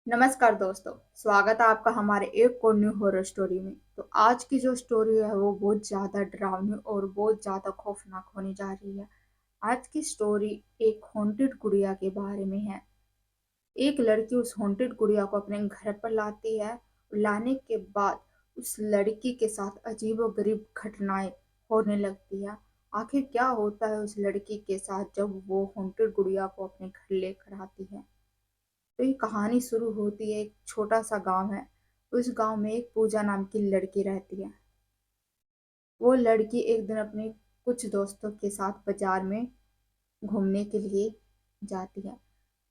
नमस्कार दोस्तों। स्वागत है आपका हमारे एक और न्यू हॉरर स्टोरी में। तो आज की जो स्टोरी है वो बहुत ज़्यादा डरावनी और बहुत ज़्यादा खौफनाक होने जा रही है। आज की स्टोरी एक हॉन्टेड गुड़िया के बारे में है। एक लड़की उस हॉन्टेड गुड़िया को अपने घर पर लाती है। लाने के बाद उस लड़की के साथ अजीबोगरीब घटनाएं होने लगती है। आखिर क्या होता है उस लड़की के साथ जब वो हॉन्टेड गुड़िया को अपने घर लेकर आती है। तो ये कहानी शुरू होती है, एक छोटा सा गांव है। उस गांव में एक पूजा नाम की लड़की रहती है। वो लड़की एक दिन अपने कुछ दोस्तों के साथ बाजार में घूमने के लिए जाती है।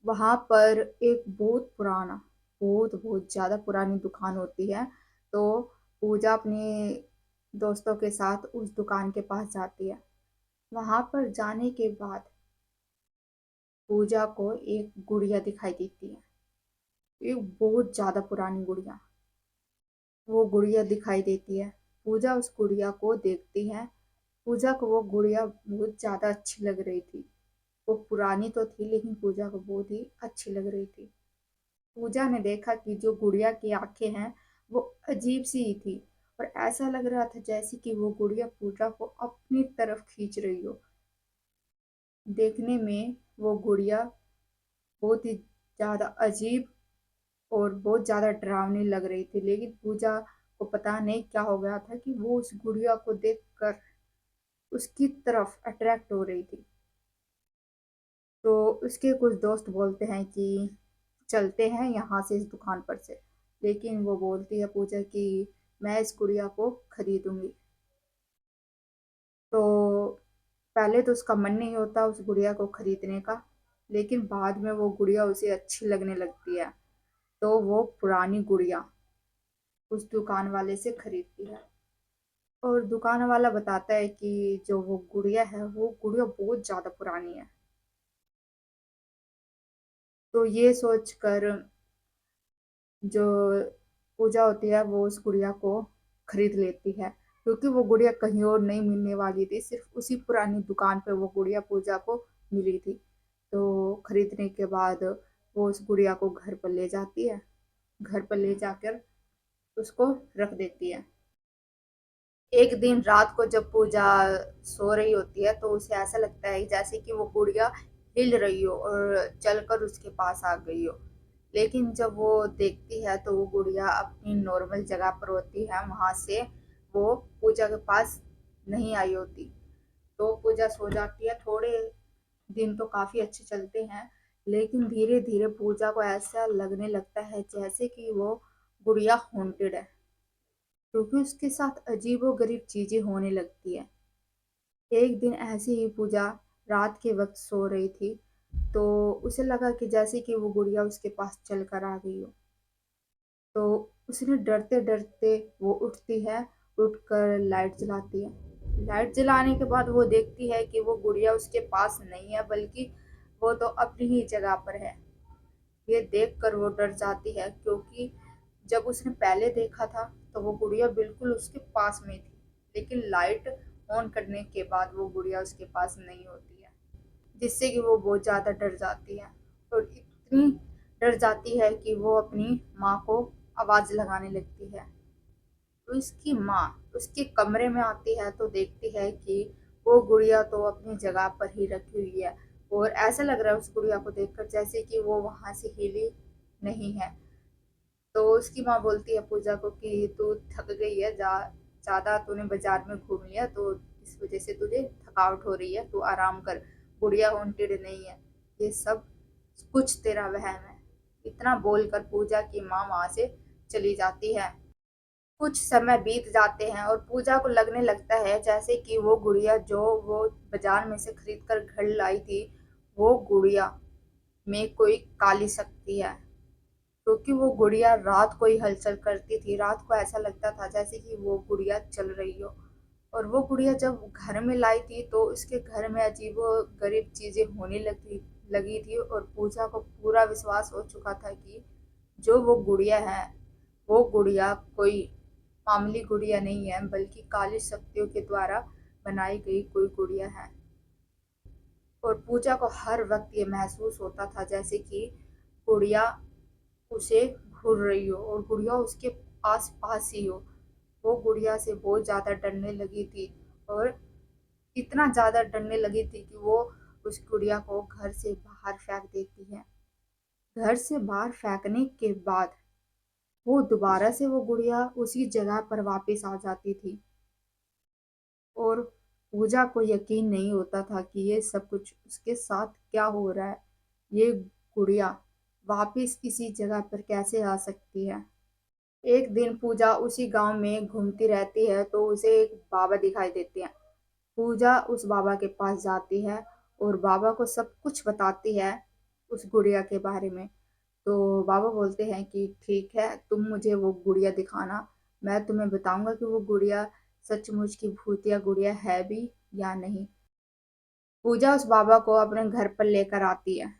वहां पर एक बहुत पुराना, बहुत बहुत ज्यादा पुरानी दुकान होती है। तो पूजा अपने दोस्तों के साथ उस दुकान के पास जाती है। वहां पर जाने के बाद पूजा को एक गुड़िया दिखाई देती है। एक बहुत ज्यादा पुरानी गुड़िया, वो गुड़िया दिखाई देती है। पूजा उस गुड़िया को देखती है। पूजा को वो गुड़िया बहुत ज्यादा अच्छी लग रही थी। वो पुरानी तो थी लेकिन पूजा को बहुत ही अच्छी लग रही थी। पूजा ने देखा कि जो गुड़िया की आंखें हैं वो अजीब सी ही थी, और ऐसा लग रहा था जैसे कि वो गुड़िया पूजा को अपनी तरफ खींच रही हो। देखने में वो गुड़िया बहुत ही ज्यादा अजीब और बहुत ज्यादा डरावनी लग रही थी, लेकिन पूजा को पता नहीं क्या हो गया था कि वो उस गुड़िया को देखकर उसकी तरफ अट्रैक्ट हो रही थी। तो उसके कुछ दोस्त बोलते हैं कि चलते हैं यहाँ से, इस दुकान पर से। लेकिन वो बोलती है पूजा कि मैं इस गुड़िया को खरीदूंगी। तो पहले तो उसका मन नहीं होता उस गुड़िया को खरीदने का, लेकिन बाद में वो गुड़िया उसे अच्छी लगने लगती है। तो वो पुरानी गुड़िया उस दुकान वाले से खरीदती है। और दुकान वाला बताता है कि जो वो गुड़िया है वो गुड़िया बहुत ज्यादा पुरानी है। तो ये सोचकर जो पूजा होती है वो उस गुड़िया को खरीद लेती है, क्योंकि वो गुड़िया कहीं और नहीं मिलने वाली थी, सिर्फ उसी पुरानी दुकान पे वो गुड़िया पूजा को मिली थी। तो खरीदने के बाद वो उस गुड़िया को घर पर ले जाती है। घर पर ले जाकर उसको रख देती है। एक दिन रात को जब पूजा सो रही होती है तो उसे ऐसा लगता है जैसे कि वो गुड़िया हिल रही हो और चलकर उसके पास आ गई हो। लेकिन जब वो देखती है तो वो गुड़िया अपनी नॉर्मल जगह पर होती है, वहां से वो पूजा के पास नहीं आई होती। तो पूजा सो जाती है। थोड़े दिन तो काफी अच्छे चलते हैं, लेकिन धीरे धीरे पूजा को ऐसा लगने लगता है जैसे कि वो गुड़िया हॉन्टेड है, क्योंकि उसके साथ अजीबोगरीब चीजें होने लगती है। एक दिन ऐसे ही पूजा रात के वक्त सो रही थी, तो उसे लगा कि जैसे कि वो गुड़िया उसके पास चल कर आ गई हो। तो उसने डरते डरते वो उठती है, उठकर लाइट जलाती है। लाइट जलाने के बाद वो देखती है कि वो गुड़िया उसके पास नहीं है, बल्कि वो तो अपनी ही जगह पर है। ये देखकर वो डर जाती है, क्योंकि जब उसने पहले देखा था तो वो गुड़िया बिल्कुल उसके पास में थी, लेकिन लाइट ऑन करने के बाद वो गुड़िया उसके पास नहीं होती है, जिससे कि वो बहुत ज़्यादा डर जाती है। और इतनी डर जाती है कि वो अपनी माँ को आवाज़ लगाने लगती है। तो इसकी माँ उसके कमरे में आती है तो देखती है कि वो गुड़िया तो अपनी जगह पर ही रखी हुई है, और ऐसा लग रहा है उस गुड़िया को देखकर जैसे कि वो वहां से हिली नहीं है। तो उसकी माँ बोलती है पूजा को कि तू थक गई है, ज्यादा तूने बाजार में घूम लिया तो इस वजह से तुझे थकावट हो रही है, तू आराम कर, गुड़िया वांटेड नहीं है, ये सब कुछ तेरा वहम है। इतना बोलकर पूजा की माँ वहां से चली जाती है। कुछ समय बीत जाते हैं और पूजा को लगने लगता है जैसे कि वो गुड़िया जो वो बाजार में से खरीद कर घर लाई थी, वो गुड़िया में कोई काली शक्ति है। क्योंकि वो गुड़िया रात को ही हलचल करती थी, रात को ऐसा लगता था जैसे कि वो गुड़िया चल रही हो। और वो गुड़िया जब घर में लाई थी तो उसके घर में अजीबो गरीब चीजें होने लगी लगी थी, और पूजा को पूरा विश्वास हो चुका था कि जो वो गुड़िया है वो गुड़िया कोई मामूली गुड़िया नहीं है, बल्कि काली शक्तियों के द्वारा बनाई गई कोई गुड़िया है। और पूजा को हर वक्त ये महसूस होता था जैसे कि गुड़िया उसे घूर रही हो और गुड़िया उसके आस पास ही हो। वो गुड़िया से बहुत ज्यादा डरने लगी थी और इतना ज्यादा डरने लगी थी कि वो उस गुड़िया को घर से बाहर फेंक देती है। घर से बाहर फेंकने के बाद वो दोबारा से वो गुड़िया उसी जगह पर वापस आ जाती थी और पूजा को यकीन नहीं होता था कि ये सब कुछ उसके साथ क्या हो रहा है। ये गुड़िया वापस इसी जगह पर कैसे आ सकती है। एक दिन पूजा उसी गांव में घूमती रहती है तो उसे एक बाबा दिखाई देते हैं। पूजा उस बाबा के पास जाती है और बाबा को सब कुछ बताती है उस गुड़िया के बारे में। तो बाबा बोलते हैं कि ठीक है, तुम मुझे वो गुड़िया दिखाना, मैं तुम्हें बताऊंगा कि वो गुड़िया सचमुच की भूतिया गुड़िया है भी या नहीं। पूजा उस बाबा को अपने घर पर लेकर आती है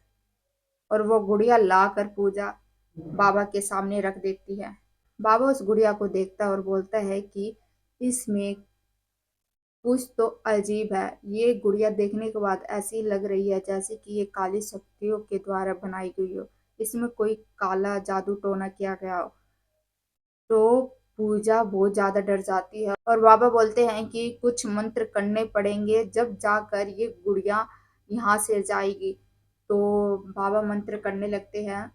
और वो गुड़िया ला कर पूजा बाबा के सामने रख देती है। बाबा उस गुड़िया को देखता है और बोलता है कि इसमें कुछ तो अजीब है। ये गुड़िया देखने के बाद ऐसी लग रही है जैसे कि ये काली शक्तियों के द्वारा बनाई गई हो। इसमें कोई काला जादू टोना किया गया हो। तो पूजा बहुत ज्यादा डर जाती है और बाबा बोलते हैं कि कुछ मंत्र करने पड़ेंगे जब जाकर ये गुड़िया यहाँ से जाएगी। तो बाबा मंत्र करने लगते हैं,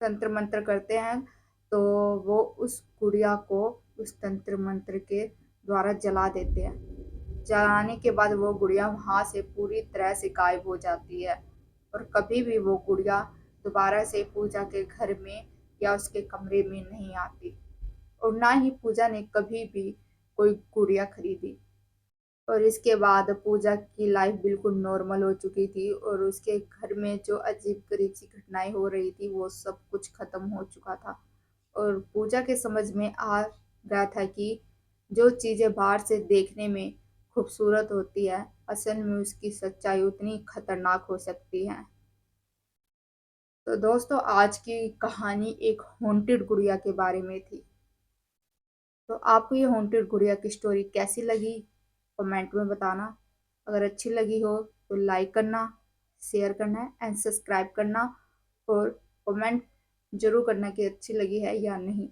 तंत्र मंत्र करते हैं। तो वो उस गुड़िया को उस तंत्र मंत्र के द्वारा जला देते हैं। जलाने के बाद वो गुड़िया वहां से पूरी तरह से गायब हो जाती है और कभी भी वो गुड़िया दोबारा से पूजा के घर में या उसके कमरे में नहीं आती और ना ही पूजा ने कभी भी कोई गुड़िया खरीदी। और इसके बाद पूजा की लाइफ बिल्कुल नॉर्मल हो चुकी थी और उसके घर में जो अजीब गरीब सी घटनाएं हो रही थी वो सब कुछ खत्म हो चुका था। और पूजा के समझ में आ गया था कि जो चीजें बाहर से देखने में खूबसूरत होती है असल में उसकी सच्चाई उतनी खतरनाक हो सकती है। तो दोस्तों, आज की कहानी एक हॉन्टेड गुड़िया के बारे में थी। तो आपको ये हॉन्टेड गुड़िया की स्टोरी कैसी लगी कमेंट में बताना। अगर अच्छी लगी हो तो लाइक करना, शेयर करना एंड सब्सक्राइब करना और कमेंट जरूर करना कि अच्छी लगी है या नहीं।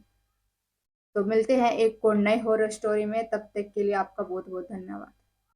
तो मिलते हैं एक और नए हॉरर स्टोरी में, तब तक के लिए आपका बहुत बहुत धन्यवाद।